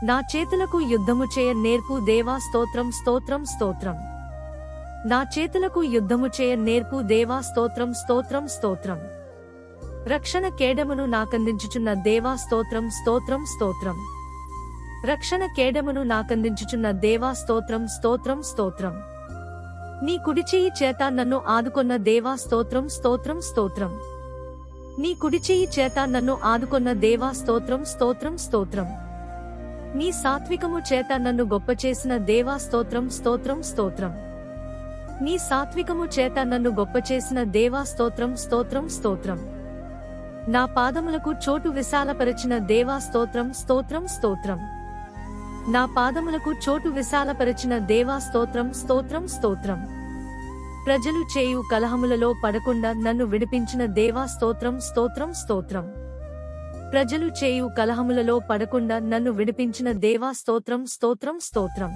నా చేతులకు యుద్ధము చేయ నేర్పు దేవా స్తోత్రం స్తోత్రం స్తోత్రం. నా చేతులకు యుద్ధము చేయ నేర్పు దేవా స్తోత్రం స్తోత్రం స్తోత్రం. రక్షణ కేడమును నాకందించుచున్న దేవా స్తోత్రం స్తోత్రం స్తోత్రం. రక్షణ కేడమును నాకందించుచున్న దేవా స్తోత్రం స్తోత్రం స్తోత్రం. నీ కుడిచేయి చేత నన్ను ఆదుకొన్న దేవా స్తోత్రం స్తోత్రం స్తోత్రం. నీ కుడిచేయి చేత నన్ను ఆదుకొన్న దేవా స్తోత్రం స్తోత్రం స్తోత్రం. నీ సాత్వికము చేత నన్ను గొప్ప చేసిన దేవా స్తోత్రం స్తోత్రం స్తోత్రం. నీ సాత్వికము చేత నన్ను గొప్ప చేసిన దేవా స్తోత్రం స్తోత్రం స్తోత్రం. నా పాదములకు చోటు విశాలపరచిన దేవా స్తోత్రం స్తోత్రం స్తోత్రం. నా పాదములకు చోటు విశాలపరచిన దేవా స్తోత్రం స్తోత్రం స్తోత్రం. ప్రజలు చేయు కలహములలో పడకుండా నన్ను విడిపించిన దేవా స్తోత్రం స్తోత్రం స్తోత్రం. ప్రజలు చేయు కలహములలో పడకుండా నన్ను విడిపించిన దేవా స్తోత్రం స్తోత్రం స్తోత్రం.